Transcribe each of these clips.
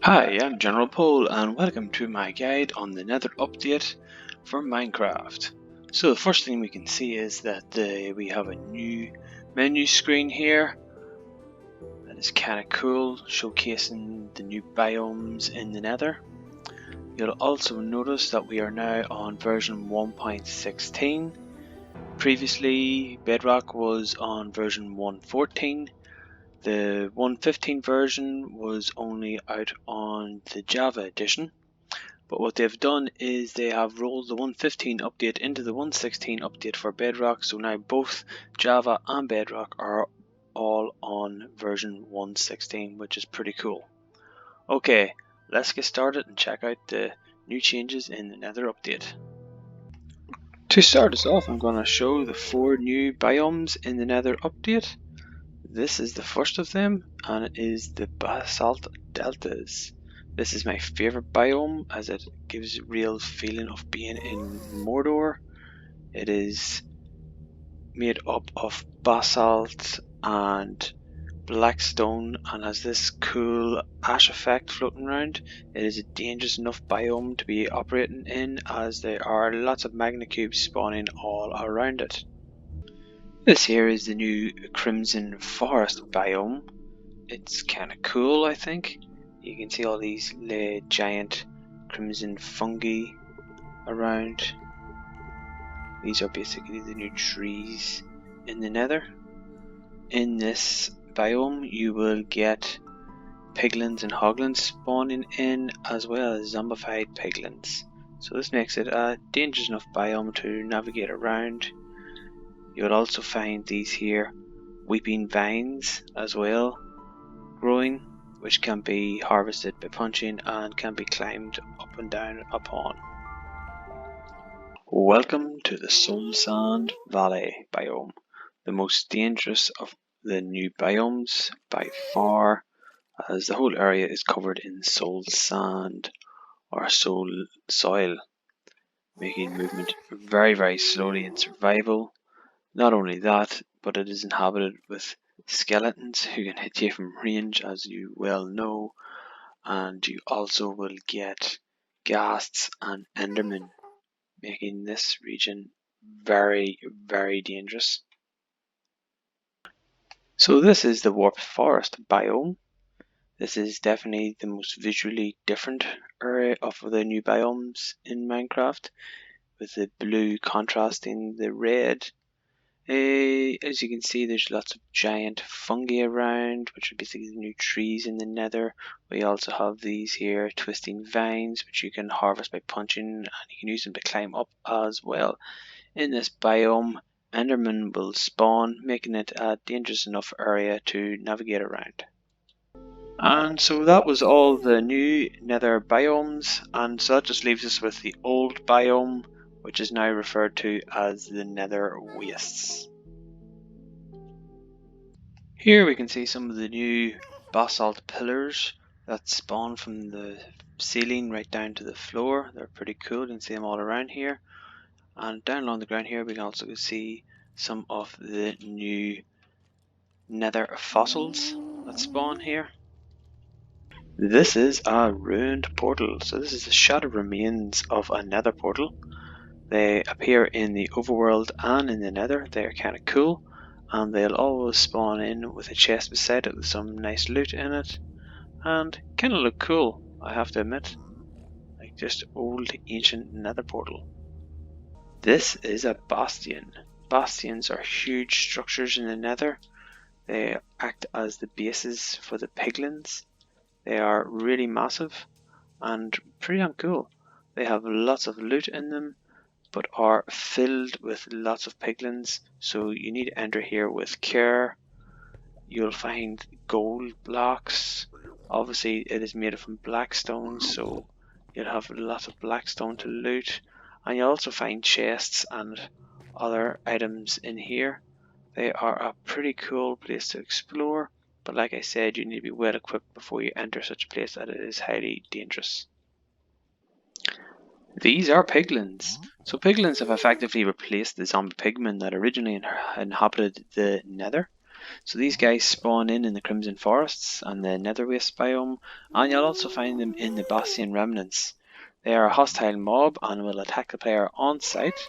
Hi, I'm General Pole and welcome to my guide on the Nether update for Minecraft. So the first thing we can see is that we have a new menu screen here. That is kind of cool, showcasing the new biomes in the Nether. You'll also notice that we are now on version 1.16. Previously, Bedrock was on version 1.14. The 1.15 version was only out on the Java edition, but what they've done is they have rolled the 1.15 update into the 1.16 update for Bedrock, so now both Java and Bedrock are all on version 1.16, which is pretty cool. Okay, let's get started and check out the new changes in the Nether update. To start us off, I'm going to show the 4 new biomes in the Nether update. This is the first of them, and it is the basalt deltas. This is my favorite biome as it gives a real feeling of being in Mordor. It is made up of basalt and Blackstone and has this cool ash effect floating around. It is a dangerous enough biome to be operating in as there are lots of magma cubes spawning all around it. This here is the new Crimson Forest biome. It's kind of cool, I think. You can see all these giant crimson fungi around. These are basically the new trees in the Nether. In this biome you will get piglins and hoglins spawning in, as well as zombified piglins. So this makes it a dangerous enough biome to navigate around. You'll also find these here weeping vines as well growing, which can be harvested by punching and can be climbed up and down upon. Welcome to the Soul Sand Valley biome, the most dangerous of the new biomes by far, as the whole area is covered in soul sand or soul soil, making movement very slowly in survival. Not only that, but it is inhabited with skeletons who can hit you from range, as you well know, and you also will get ghasts and endermen, making this region very dangerous. So this is the warped forest biome. This is definitely the most visually different area of the new biomes in Minecraft, with the blue contrasting the red. As you can see, there's lots of giant fungi around, which are basically the new trees in the Nether. We also have these here twisting vines, which you can harvest by punching, and you can use them to climb up as well. In this biome, endermen will spawn, making it a dangerous enough area to navigate around. And so that was all the new Nether biomes, and so that just leaves us with the old biome, which is now referred to as the Nether Wastes. Here we can see some of the new basalt pillars that spawn from the ceiling right down to the floor. They're pretty cool, you can see them all around here. And down along the ground here we can also see some of the new Nether fossils that spawn here. This is a ruined portal, so this is the shattered remains of a Nether portal. They appear in the overworld and in the Nether. They're kind of cool, and they'll always spawn in with a chest beside it with some nice loot in it, and kind of look cool, I have to admit, like just old ancient Nether portal. This is a bastion. Bastions are huge structures in the Nether. They act as the bases for the piglins. They are really massive and pretty damn cool. They have lots of loot in them, but are filled with lots of piglins, so you need to enter here with care. You'll find gold blocks. Obviously it is made from Blackstone, so you'll have lots of Blackstone to loot, and you'll also find chests and other items in here. They are a pretty cool place to explore, but like I said, you need to be well equipped before you enter such a place, that it is highly dangerous. These are piglins. So piglins have effectively replaced the zombie pigmen that originally inhabited the Nether. So these guys spawn in the Crimson Forests and the Nether Waste biome, and you'll also find them in the Bastian Remnants. They are a hostile mob and will attack the player on sight.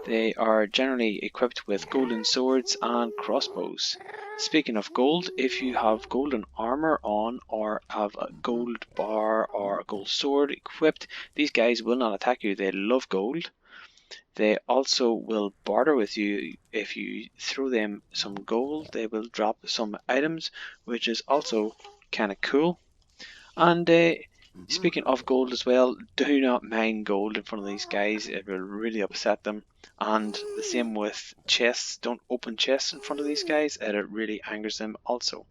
They are generally equipped with golden swords and crossbows. Speaking of gold, if you have golden armor on or have a gold bar or a gold sword equipped, these guys will not attack you. They love gold. They also will barter with you. If you throw them some gold, they will drop some items, which is also kind of cool. And speaking of gold as well, do not mine gold in front of these guys. It will really upset them. And the same with chests. Don't open chests in front of these guys. It really angers them also.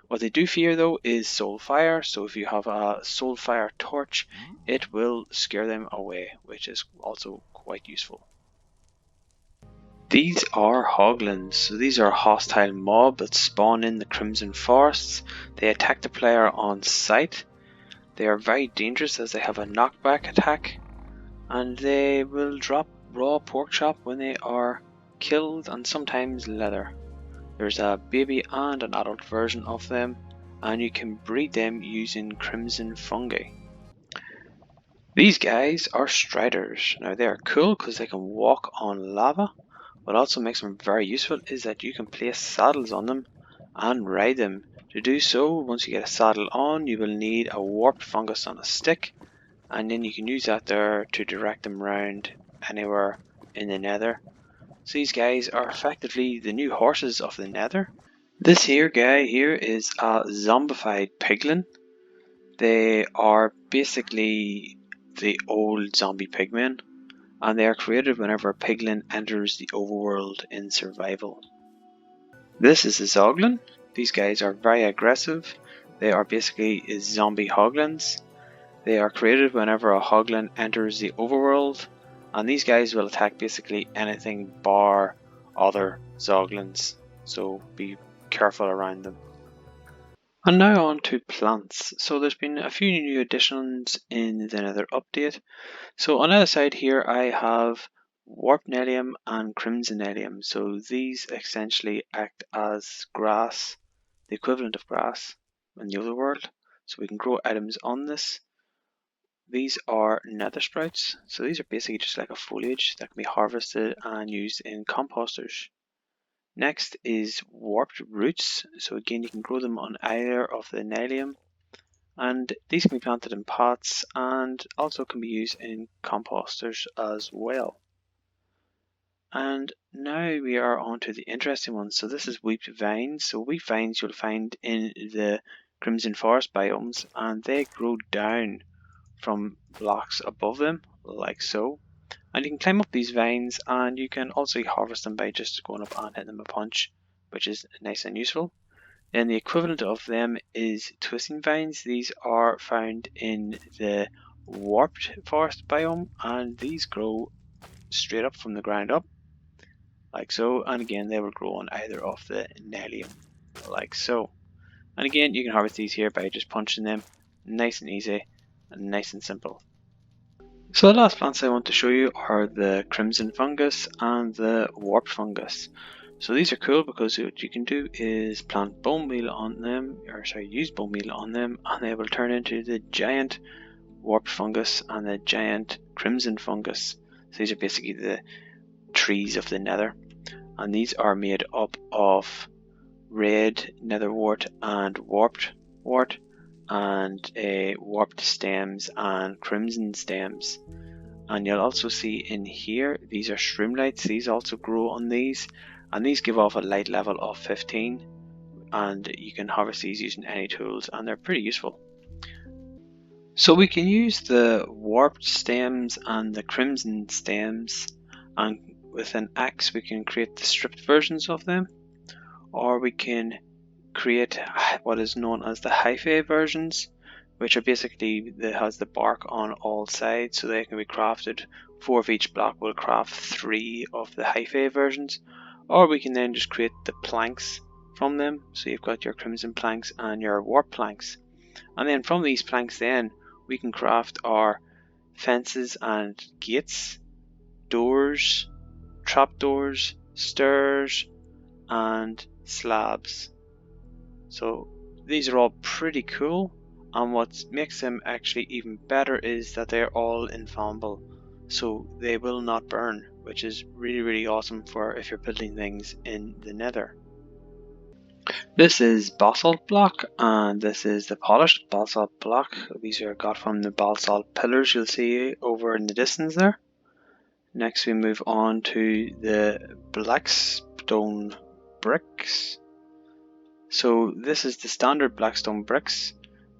What they do fear though is soul fire. So if you have a soul fire torch, it will scare them away, which is also quite useful. These are hoglins. So these are a hostile mob that spawn in the Crimson Forests. They attack the player on sight. They are very dangerous as they have a knockback attack, and they will drop raw pork chop when they are killed, and sometimes leather. There's a baby and an adult version of them, and you can breed them using crimson fungi. These guys are striders. Now they are cool because they can walk on lava. What also makes them very useful is that you can place saddles on them and ride them. To do so, once you get a saddle on, you will need a warped fungus on a stick, and then you can use that there to direct them around anywhere in the Nether. So these guys are effectively the new horses of the Nether. This here guy here is a zombified piglin. They are basically the old zombie pigmen, and they are created whenever a piglin enters the overworld in survival. This is a zoglin. These guys are very aggressive. They are basically zombie hoglins. They are created whenever a hoglin enters the overworld, and these guys will attack basically anything bar other zoglins, so be careful around them. And now on to plants. So there's been a few new additions in the Nether update. So on the other side here I have warp nellium and crimson nellium. So these essentially act as grass, the equivalent of grass in the other world. So we can grow items on this. These are nether sprouts. So these are basically just like a foliage that can be harvested and used in composters. Next is warped roots. So again, you can grow them on either of the nellium, and these can be planted in pots and also can be used in composters as well. And now we are on to the interesting ones. So this is wheat vines. So wheat vines you'll find in the Crimson Forest biomes, and they grow down from blocks above them, like so. And you can climb up these vines, and you can also harvest them by just going up and hitting them a punch, which is nice and useful. And the equivalent of them is twisting vines. These are found in the warped forest biome, and these grow straight up from the ground up, like so. And again, they will grow on either of the nellium, like so. And again, you can harvest these here by just punching them, nice and easy and nice and simple. So the last plants I want to show you are the crimson fungus and the warped fungus. So these are cool because what you can do is plant bone meal on them, use bone meal on them, and they will turn into the giant warped fungus and the giant crimson fungus. So these are basically the trees of the Nether, and these are made up of red nether wart and warped wart, and warped stems and crimson stems. And you'll also see in here, these are streamlights. These also grow on these, and these give off a light level of 15, and you can harvest these using any tools, and they're pretty useful. So we can use the warped stems and the crimson stems, and with an axe we can create the stripped versions of them, or we can create what is known as the hyphae versions, which are basically has the bark on all sides, so they can be crafted. 4 of each block will craft 3 of the hyphae versions, or we can then just create the planks from them. So you've got your crimson planks and your warp planks, and then from these planks then we can craft our fences and gates, doors, trapdoors, stairs, and slabs. So these are all pretty cool, and what makes them actually even better is that they're all inflammable, so they will not burn, which is really awesome for if you're building things in the Nether. This is basalt block, and this is the polished basalt block. These are got from the basalt pillars you'll see over in the distance there. Next we move on to the Blackstone bricks. So this is the standard Blackstone bricks.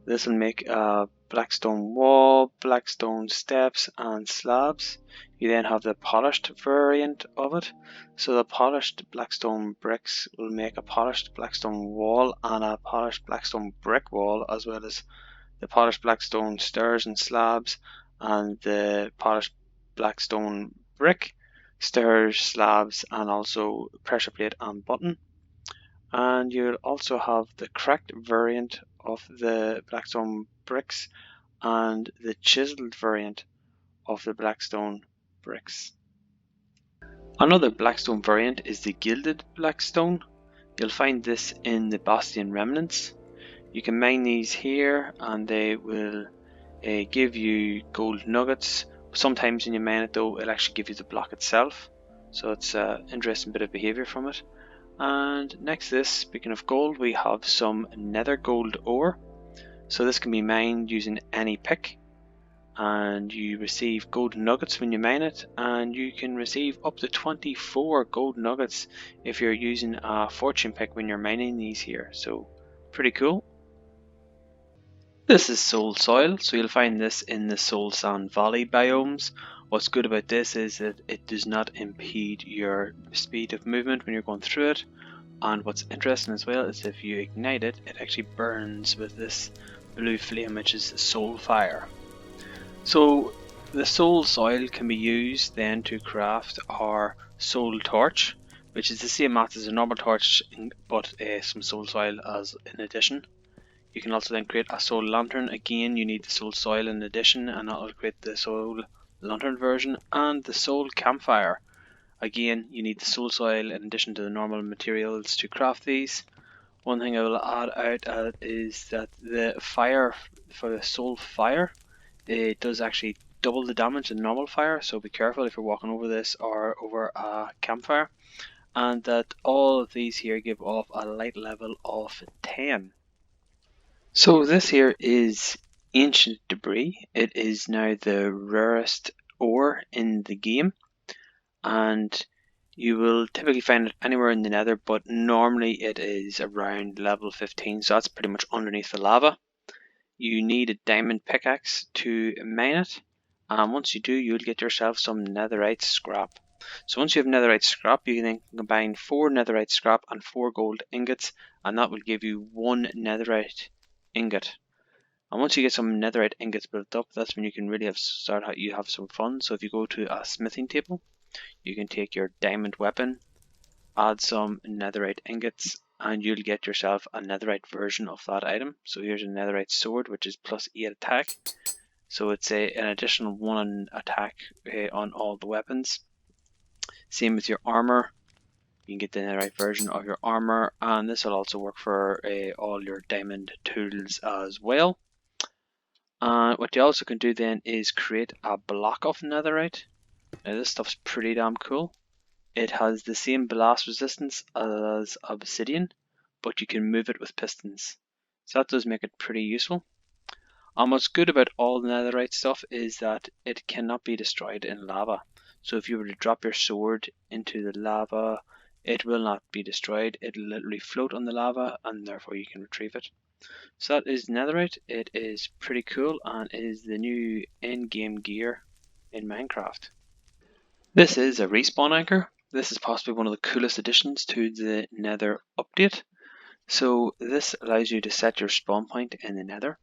This will make a Blackstone wall, Blackstone steps and slabs. You then have the polished variant of it. So the polished Blackstone bricks will make a polished Blackstone wall and a polished Blackstone brick wall, as well as the polished Blackstone stairs and slabs, and the polished Blackstone brick, stairs, slabs, and also pressure plate and button. And you'll also have the cracked variant of the Blackstone bricks and the chiseled variant of the Blackstone bricks. Another Blackstone variant is the gilded Blackstone. You'll find this in the Bastion remnants. You can mine these here and they will give you gold nuggets. Sometimes when you mine it though, it'll actually give you the block itself. So it's an interesting bit of behaviour from it. And next to this, speaking of gold, we have some nether gold ore. So this can be mined using any pick, and you receive gold nuggets when you mine it, and you can receive up to 24 gold nuggets if you're using a fortune pick when you're mining these here. So pretty cool. This is soul soil, so you'll find this in the Soul Sand Valley biomes. What's good about this is that it does not impede your speed of movement when you're going through it, and what's interesting as well is if you ignite it, it actually burns with this blue flame, which is soul fire. So the soul soil can be used then to craft our soul torch, which is the same math as a normal torch but some soul soil as in addition. You can also then create a soul lantern. Again, you need the soul soil in addition, and that will create the soul lantern version. And the soul campfire. Again, you need the soul soil in addition to the normal materials to craft these. One thing I will add out is that the fire for the soul fire, it does actually double the damage than normal fire, so be careful if you're walking over this or over a campfire. And that all of these here give off a light level of 10. So this here is ancient debris. It is now the rarest ore in the game, and you will typically find it anywhere in the Nether, but normally it is around level 15, so that's pretty much underneath the lava. You need a diamond pickaxe to mine it, and once you do, you'll get yourself some netherite scrap. So once you have netherite scrap, you can then combine 4 netherite scrap and 4 gold ingots, and that will give you 1 netherite ingot. And once you get some netherite ingots built up, that's when you can really have some fun. So if you go to a smithing table, you can take your diamond weapon, add some netherite ingots, and you'll get yourself a netherite version of that item. So here's a netherite sword, which is plus 8 attack. So it's an additional 1 attack on all the weapons. Same with your armor. You can get the netherite version of your armor, and this will also work for all your diamond tools as well. And what you also can do then is create a block of netherite. Now this stuff's pretty damn cool. It has the same blast resistance as obsidian, but you can move it with pistons. So that does make it pretty useful. And what's good about all the netherite stuff is that it cannot be destroyed in lava. So if you were to drop your sword into the lava, it will not be destroyed. It'll literally float on the lava, and therefore you can retrieve it. So that is netherite. It is pretty cool and is the new endgame gear in Minecraft. This is a respawn anchor. This is possibly one of the coolest additions to the Nether update. So this allows you to set your spawn point in the Nether.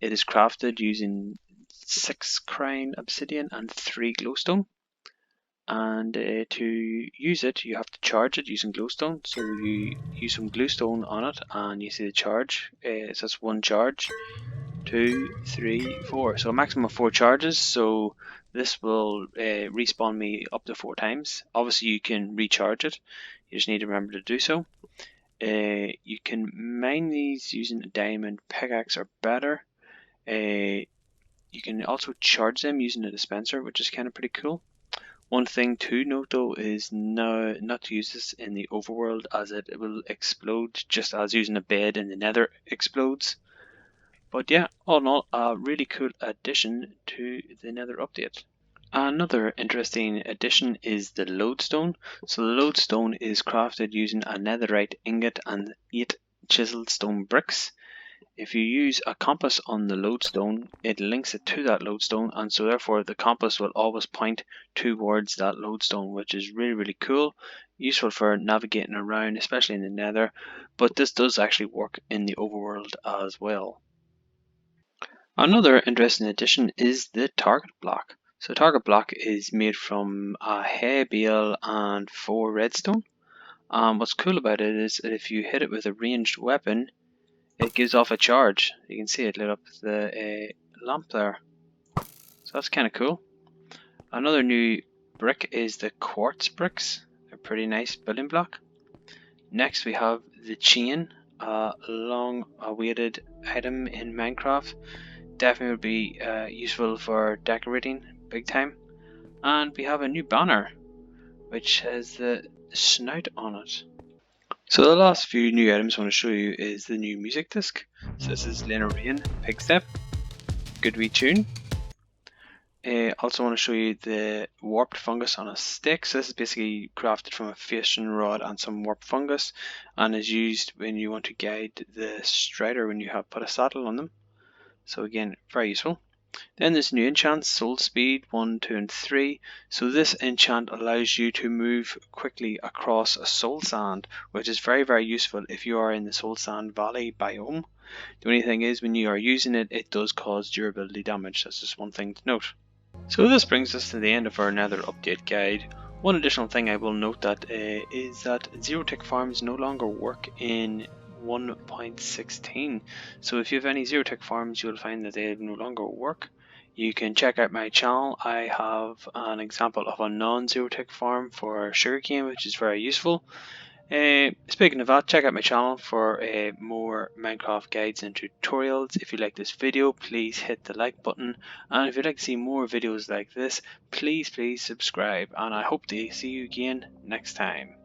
It is crafted using 6 crine obsidian and 3 glowstone. And to use it, you have to charge it using glowstone. So you use some glowstone on it, and you see the charge. So that's 1 charge, 2, 3, 4. So a maximum of 4 charges. So this will respawn me up to 4 times. Obviously, you can recharge it. You just need to remember to do so. You can mine these using a diamond pickaxe or better. You can also charge them using a dispenser, which is kind of pretty cool. One thing to note though is not to use this in the overworld, as it will explode just as using a bed in the nether explodes. But yeah, all in all, a really cool addition to the nether update. Another interesting addition is the lodestone. So the lodestone is crafted using a netherite ingot and 8 chiseled stone bricks. If you use a compass on the lodestone, it links it to that lodestone, and so therefore the compass will always point towards that lodestone, which is really cool, useful for navigating around, especially in the nether, but this does actually work in the overworld as well. Another interesting addition is the target block. So target block is made from a hay bale and 4 redstone. What's cool about it is that if you hit it with a ranged weapon, it gives off a charge. You can see it lit up the lamp there. So that's kind of cool. Another new brick is the quartz bricks. A pretty nice building block. Next we have the chain, a long awaited item in Minecraft. Definitely would be useful for decorating big time. And we have a new banner which has the snout on it. So the last few new items I want to show you is the new music disc. So this is Lena Rain, Pig Step, good wee tune. Also want to show you the warped fungus on a stick. So this is basically crafted from a fission rod and some warped fungus, and is used when you want to guide the strider when you have put a saddle on them. So again, very useful. Then there's new enchants, soul speed 1, 2 and 3. So this enchant allows you to move quickly across a soul sand, which is very useful if you are in the soul sand valley biome. The only thing is when you are using it, it does cause durability damage. That's just one thing to note. So this brings us to the end of our Nether update guide. One additional thing I will note is that zero tick farms no longer work in 1.16. So if you have any zero tick farms, you'll find that they no longer work. You can check out my channel. I have an example of a non-zero tick farm for sugarcane, which is very useful. Speaking of that, check out my channel for more Minecraft guides and tutorials. If you like this video, please hit the like button, and if you'd like to see more videos like this, please subscribe, and I hope to see you again next time.